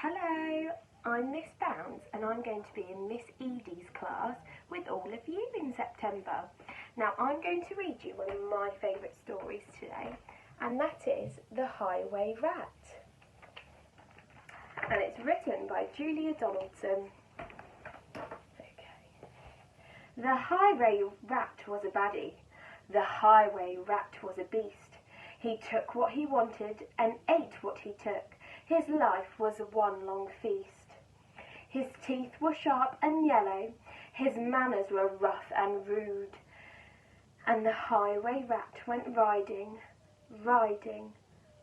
Hello, I'm Miss Bounds and I'm going to be in Miss Edey's class with all of you in September. Now I'm going to read you one of my favourite stories today, and that is The Highway Rat. And it's written by Julia Donaldson. Okay. The highway rat was a baddie. The highway rat was a beast. He took what he wanted and ate what he took. His life was one long feast. His teeth were sharp and yellow. His manners were rough and rude. And the highway rat went riding, riding,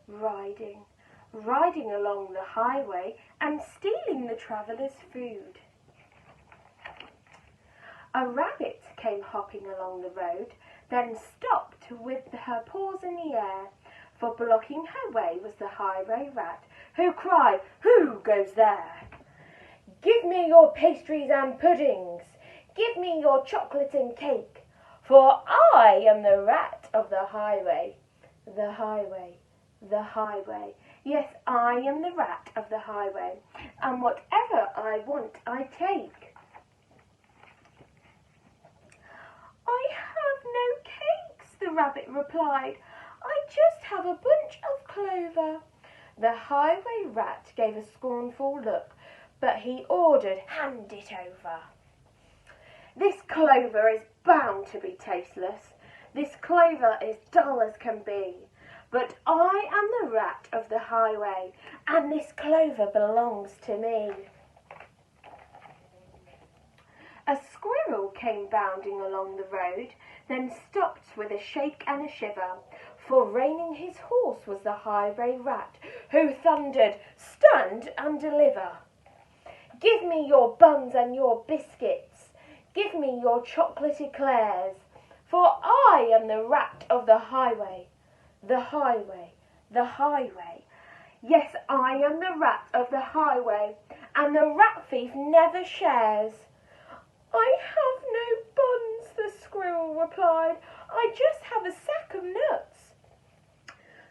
riding, riding along the highway and stealing the travellers' food. A rabbit came hopping along the road, then stopped with her paws in the air, for blocking her way was the highway rat, who cried, "Who goes there? Give me your pastries and puddings, give me your chocolate and cake, for I am the rat of the highway, the highway, the highway. Yes, I am the rat of the highway, and whatever I want I take." "I have no cakes," the rabbit replied. "I just have a bunch of clover." The highway rat gave a scornful look, but he ordered, "Hand it over." "This clover is bound to be tasteless. This clover is dull as can be. But I am the rat of the highway, and this clover belongs to me." A squirrel came bounding along the road, then stopped with a shake and a shiver, for reining his horse was the highway rat, who thundered, "Stand and deliver! Give me your buns and your biscuits, give me your chocolate eclairs, for I am the rat of the highway, the highway, the highway. Yes, I am the rat of the highway, and the rat thief never shares." "I have no buns," the squirrel replied. "I just have a sack of nuts."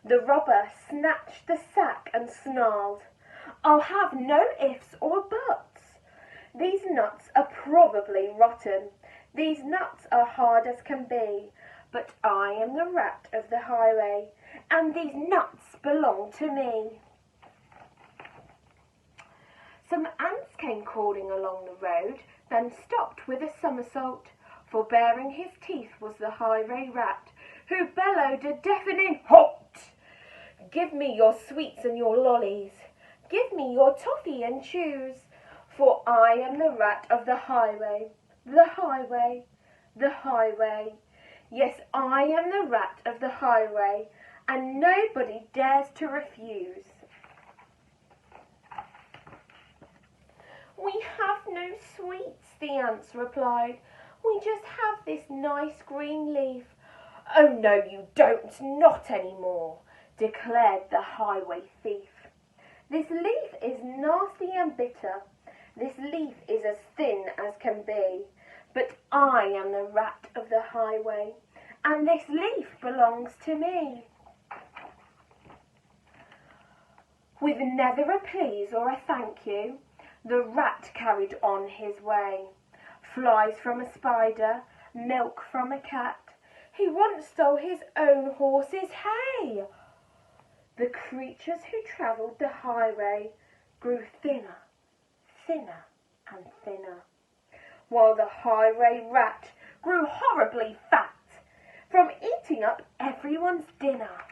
The robber snatched the sack and snarled, "I'll have no ifs or buts. These nuts are probably rotten. These nuts are hard as can be. But I am the rat of the highway, and these nuts belong to me." Some ants came crawling along the road, then stopped with a somersault, for baring his teeth was the highway rat, who bellowed a deafening "Halt! Give me your sweets and your lollies, give me your toffee and chews, for I am the rat of the highway, the highway, the highway. Yes, I am the rat of the highway, and nobody dares to refuse." "We have no sweets," the ants replied. "We just have this nice green leaf." "Oh, no, you don't, not any more," declared the highway thief. "This leaf is nasty and bitter. This leaf is as thin as can be. But I am the rat of the highway, and this leaf belongs to me." With neither a please or a thank you, the rat carried on his way. Flies from a spider, milk from a cat, he once stole his own horse's hay. The creatures who travelled the highway grew thinner, thinner and thinner, while the highway rat grew horribly fat from eating up everyone's dinner.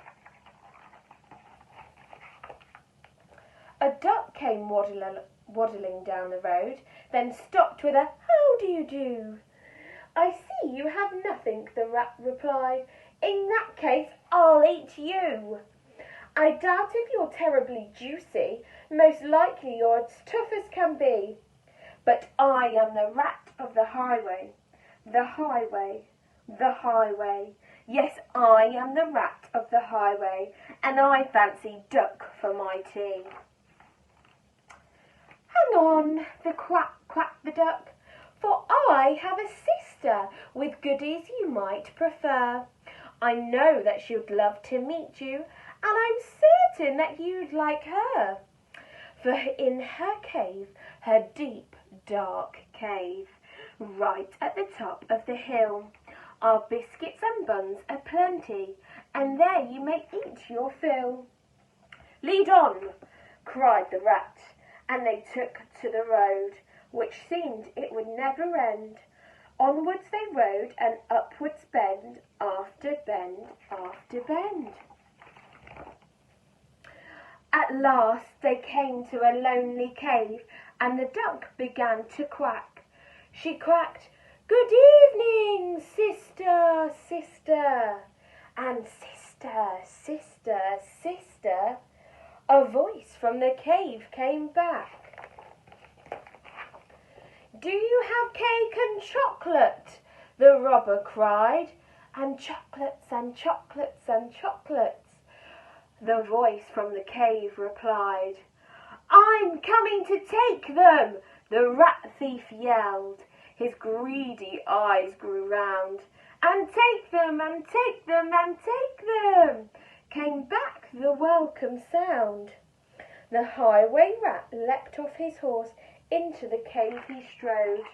A duck came waddling down the road, then stopped with a "How do you do?" "I see you have nothing," the rat replied. "In that case I'll eat you. I doubt if you're terribly juicy, most likely you're as tough as can be. But I am the rat of the highway, the highway, the highway. Yes, I am the rat of the highway, and I fancy duck for my tea." "Hang on," the quack quacked the duck, "for I have a sister with goodies you might prefer. I know that she'd love to meet you, and I'm certain that you'd like her. for in her cave, her deep, dark cave, right at the top of the hill, are biscuits and buns aplenty, and there you may eat your fill. Lead on, cried the rat, and they took to the road, which seemed it would never end. Onwards they rode, and upwards bend after bend after bend. At last they came to a lonely cave, and the duck began to quack. She quacked, "Good evening, sister, sister." And sister, sister, sister, a voice from the cave came back. "Do you have cake and chocolate?" the robber cried. "And chocolates and chocolates and chocolates," the voice from the cave replied. "I'm coming to take them," the rat thief yelled. His greedy eyes grew round. "And take them, and take them, and take them," came back the welcome sound. The highway rat leapt off his horse, into the cave he strode.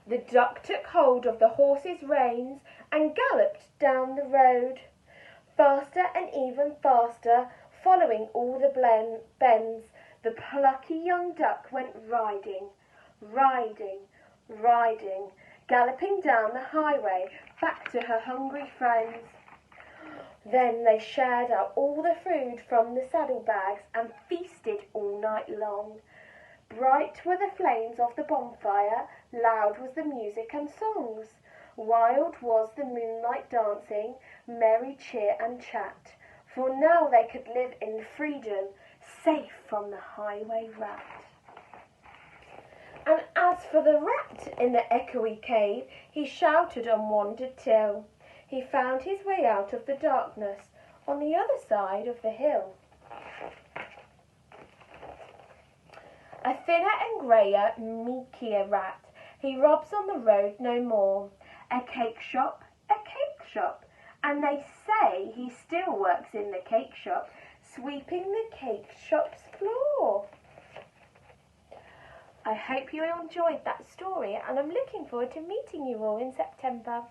The duck took hold of the horse's reins and galloped down the road. Faster and even faster, following all the bends, the plucky young duck went riding, riding, riding, galloping down the highway back to her hungry friends. Then they shared out all the food from the saddlebags and feasted all night long. Bright were the flames of the bonfire, loud was the music and songs. Wild was the moonlight dancing, merry cheer and chat, for now they could live in freedom, safe from the highway rat. And as for the rat in the echoey cave, he shouted and wandered till he found his way out of the darkness on the other side of the hill. A thinner and greyer, meekier rat, he robs on the road no more. A cake shop, and they say he still works in the cake shop, sweeping the cake shop's floor. I hope you enjoyed that story, and I'm looking forward to meeting you all in September.